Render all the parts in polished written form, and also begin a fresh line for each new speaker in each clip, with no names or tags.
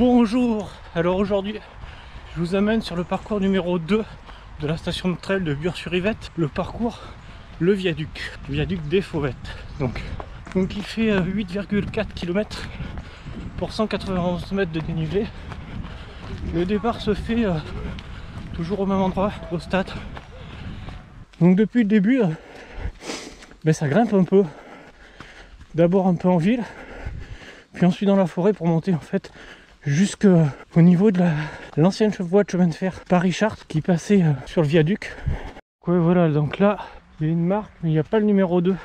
Bonjour. Alors aujourd'hui je vous amène sur le parcours numéro 2 de la station de trail de Bure-sur-Yvette. Le parcours, le viaduc des Fauvettes. Donc il fait 8,4 km pour 191 mètres de dénivelé. Le départ se fait toujours au même endroit, au stade. Donc depuis le début ça grimpe un peu. D'abord un peu en ville, puis ensuite dans la forêt pour monter en fait jusqu'au niveau de l'ancienne voie de chemin de fer Paris-Chartres qui passait sur le viaduc. Ouais, voilà, donc là il y a une marque mais il n'y a pas le numéro 2.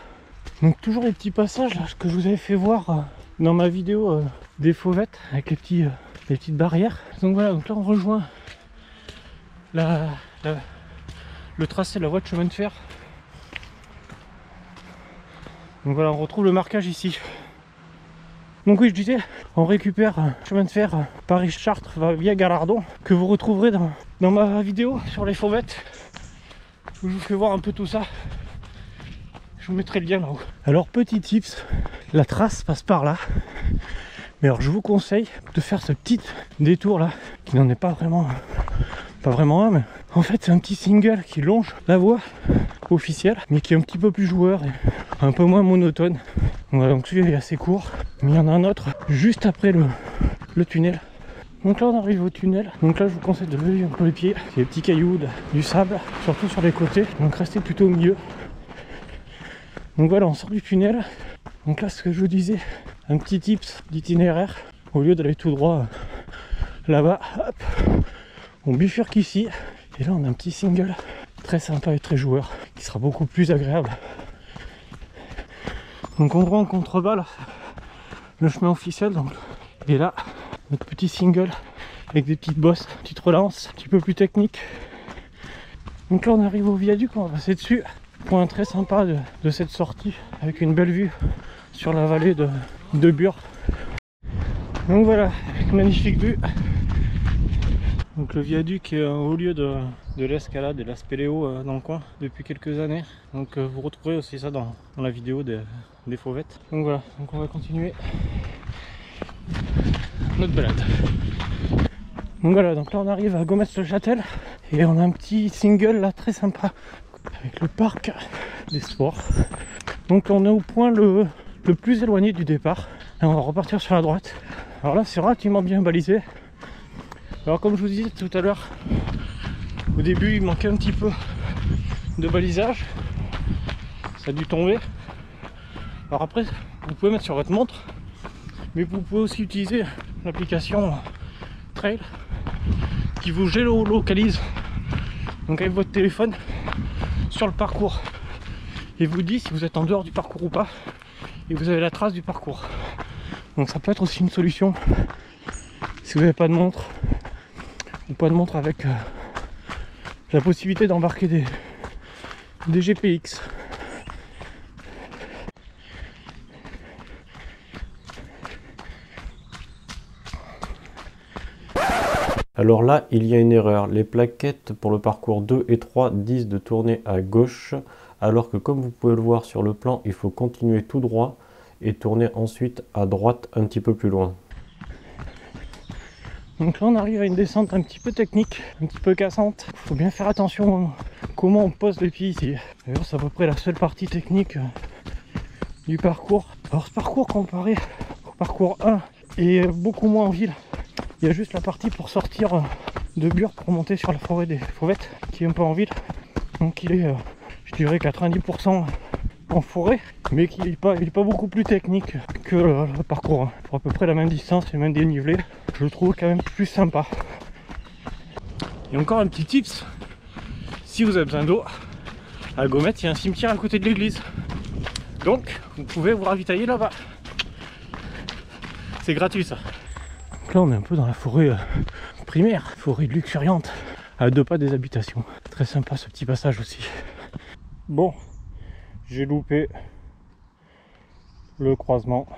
Donc toujours les petits passages là, que je vous avais fait voir dans ma vidéo des Fauvettes avec les petites barrières. Donc voilà, donc là on rejoint le tracé de la voie de chemin de fer. Donc voilà, on retrouve le marquage ici. Donc oui, je disais, on récupère un chemin de fer Paris-Chartres via Galardon que vous retrouverez dans ma vidéo sur les Fauvettes. Je vous fais voir un peu tout ça. Je vous mettrai le lien là-haut. Alors petit tips, la trace passe par là. Mais alors je vous conseille de faire ce petit détour là, qui n'en est pas vraiment un, mais en fait c'est un petit single qui longe la voie officielle, mais qui est un petit peu plus joueur et un peu moins monotone. Voilà, donc celui-là est assez court, mais il y en a un autre juste après le tunnel. Donc là on arrive au tunnel, donc là je vous conseille de lever un peu les pieds, il y a des petits cailloux, du sable, surtout sur les côtés, donc restez plutôt au milieu. Donc voilà, on sort du tunnel. Donc là ce que je vous disais, un petit tips d'itinéraire, au lieu d'aller tout droit là-bas, hop, on bifurque ici, et là on a un petit single très sympa et très joueur, qui sera beaucoup plus agréable. Donc on voit en contrebas là, le chemin officiel, donc, et là notre petit single avec des petites bosses, petites relances, un petit peu plus technique. Donc là on arrive au viaduc, on va passer dessus. Point très sympa de cette sortie, avec une belle vue sur la vallée de Bure. Donc voilà, magnifique vue. Donc le viaduc est un haut lieu de l'escalade et de la spéléo dans le coin depuis quelques années. Donc vous retrouverez aussi ça dans la vidéo des Fauvettes. Donc voilà, donc on va continuer notre balade. Donc voilà, donc là on arrive à Gometz-le-Châtel et on a un petit single là très sympa avec le parc des sports. Donc on est au point le plus éloigné du départ. Là on va repartir sur la droite. Alors là c'est relativement bien balisé. Alors comme je vous disais tout à l'heure, au début il manquait un petit peu de balisage, ça a dû tomber. Alors après vous pouvez mettre sur votre montre, mais vous pouvez aussi utiliser l'application Trail qui vous géolocalise donc avec votre téléphone sur le parcours et vous dit si vous êtes en dehors du parcours ou pas, et vous avez la trace du parcours. Donc ça peut être aussi une solution si vous n'avez pas de montre, ou pas de montre avec la possibilité d'embarquer des GPX.
Alors là, il y a une erreur. Les plaquettes pour le parcours 2 et 3 disent de tourner à gauche, alors que comme vous pouvez le voir sur le plan, il faut continuer tout droit et tourner ensuite à droite un petit peu plus loin.
Donc là on arrive à une descente un petit peu technique, un petit peu cassante. Il faut bien faire attention comment on pose les pieds ici. D'ailleurs c'est à peu près la seule partie technique du parcours. Alors ce parcours comparé au parcours 1 est beaucoup moins en ville. Il y a juste la partie pour sortir de Bure pour monter sur la forêt des Fauvettes qui est un peu en ville. Donc il est, je dirais 90% en forêt, mais il n'est pas beaucoup plus technique que le parcours 1. Pour à peu près la même distance et le même dénivelé, je le trouve quand même plus sympa. Et encore un petit tips, si vous avez besoin d'eau, à Gometz il y a un cimetière à côté de l'église. Donc vous pouvez vous ravitailler là-bas. C'est gratuit ça. Donc là on est un peu dans la forêt primaire, forêt luxuriante, à 2 pas des habitations. Très sympa ce petit passage aussi. Bon, j'ai loupé le croisement.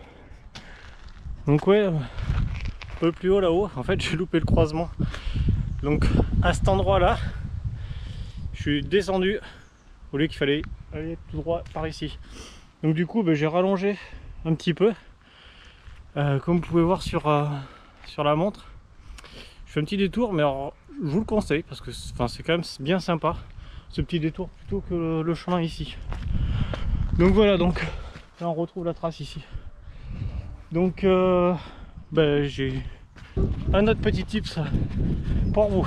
Donc ouais, un peu plus haut là-haut, en fait j'ai loupé le croisement. Donc à cet endroit là, je suis descendu au lieu qu'il fallait aller tout droit par ici. Donc du coup j'ai rallongé un petit peu. Comme vous pouvez voir sur sur la montre. Je fais un petit détour, mais alors, je vous le conseille parce que c'est quand même bien sympa ce petit détour plutôt que le chemin ici. Donc voilà, donc là on retrouve la trace ici. Donc j'ai un autre petit tips pour vous.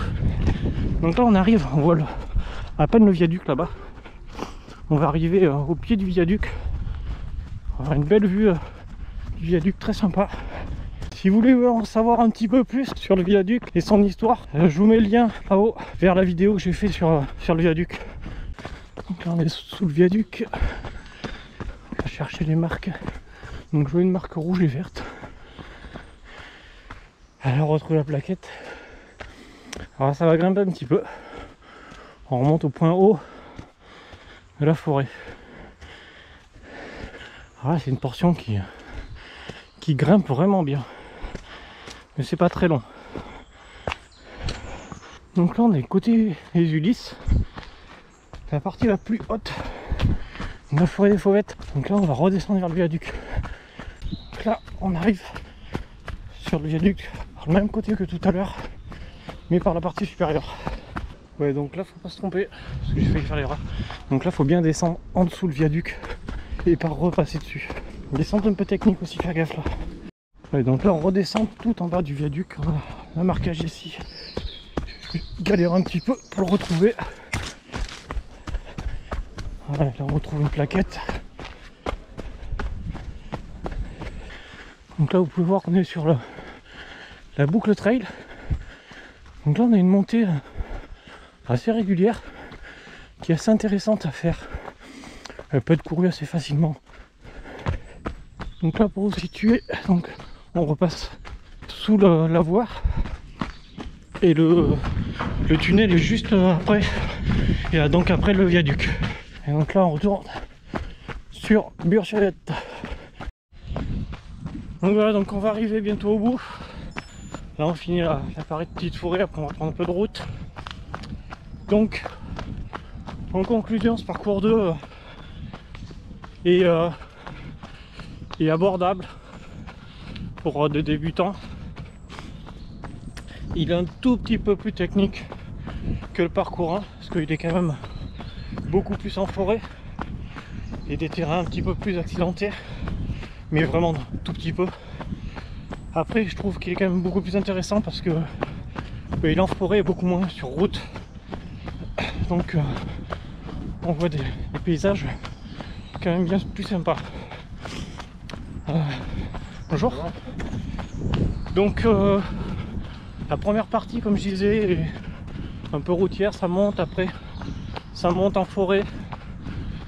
Donc là on arrive, on voit à peine le viaduc là-bas. On va arriver au pied du viaduc. On va avoir une belle vue du viaduc, très sympa. Si vous voulez en savoir un petit peu plus sur le viaduc et son histoire, je vous mets le lien là-haut vers la vidéo que j'ai fait sur le viaduc. Donc là on est sous le viaduc. On va chercher les marques. Donc je vois une marque rouge et verte. Alors on retrouve la plaquette. Alors ça va grimper un petit peu. On remonte au point haut de la forêt. Alors là c'est une portion qui grimpe vraiment bien. Mais c'est pas très long. Donc là on est côté des Ulysses. C'est la partie la plus haute de la forêt des Fauvettes. Donc là on va redescendre vers le viaduc. Donc là on arrive sur le viaduc par le même côté que tout à l'heure, mais par la partie supérieure. Ouais, donc là faut pas se tromper parce que j'ai failli faire l'erreur. Donc là faut bien descendre en dessous le viaduc et pas repasser dessus. Descente un peu technique aussi, faire gaffe là. Ouais, donc là on redescend tout en bas du viaduc. On a un marquage ici. Je vais galérer un petit peu pour le retrouver. Voilà, là on retrouve une plaquette. Donc là vous pouvez voir qu'on est sur la boucle trail. Donc là on a une montée assez régulière qui est assez intéressante à faire. Elle peut être courue assez facilement. Donc là pour vous situer, donc on repasse sous la voie et le tunnel est juste après, et donc après le viaduc. Et donc là on retourne sur Bure-sur-Yvette. Donc voilà, donc on va arriver bientôt au bout. Là on finit la petite forêt, après on va prendre un peu de route. Donc en conclusion, ce parcours 2 est abordable pour des débutants. Il est un tout petit peu plus technique que le parcours 1 parce qu'il est quand même beaucoup plus en forêt et des terrains un petit peu plus accidentés, mais vraiment un tout petit peu. Après je trouve qu'il est quand même beaucoup plus intéressant parce que il est en forêt et beaucoup moins sur route, donc on voit des paysages quand même bien plus sympas. Bonjour. Donc la première partie, comme je disais, est un peu routière, ça monte, après ça monte en forêt,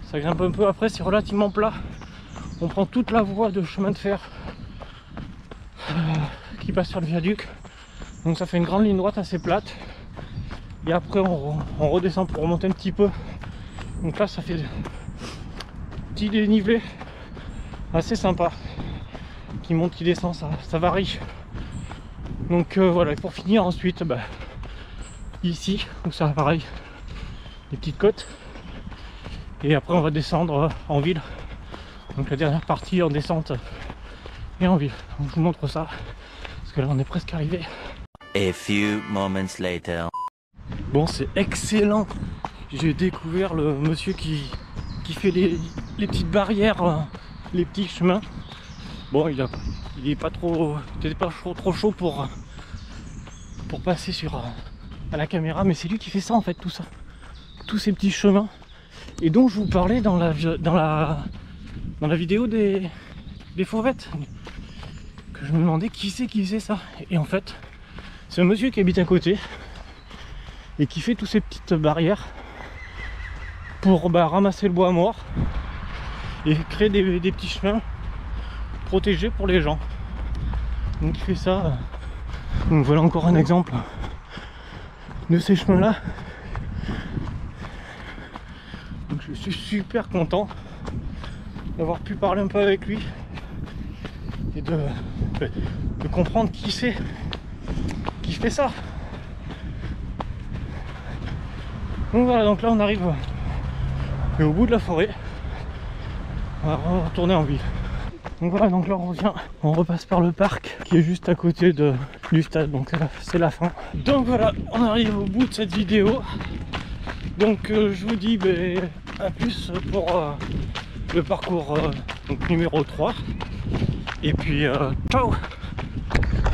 ça grimpe un peu, après c'est relativement plat. On prend toute la voie de chemin de fer qui passe sur le viaduc, donc ça fait une grande ligne droite assez plate, et après on redescend pour remonter un petit peu. Donc là ça fait des petits dénivelés assez sympa, qui monte, qui descend, ça varie. Donc voilà, et pour finir ensuite ici où ça pareil, des petites côtes, et après on va descendre en ville. Donc la dernière partie en descente et en ville. Donc je vous montre ça parce que là on est presque arrivé.
A few moments later.
Bon, c'est excellent. J'ai découvert le monsieur qui fait les petites barrières, les petits chemins. Bon, il est pas trop, peut-être pas trop chaud pour passer à la caméra, mais c'est lui qui fait ça en fait, tout ça, tous ces petits chemins, et dont je vous parlais dans la vidéo des Fauvettes, que je me demandais qui faisait ça, et en fait c'est un monsieur qui habite à côté et qui fait toutes ces petites barrières pour ramasser le bois mort et créer des petits chemins protégés pour les gens. Donc il fait ça. Donc voilà encore un exemple de ces chemins là. Donc je suis super content d'avoir pu parler un peu avec lui et de comprendre qui c'est qui fait ça. Donc voilà, donc là on arrive au bout de la forêt. On va retourner en ville. Donc voilà, donc là on revient, on repasse par le parc qui est juste à côté du stade, donc c'est la fin. Donc voilà, on arrive au bout de cette vidéo. Donc je vous dis à plus pour le parcours donc numéro 3. Et puis ciao.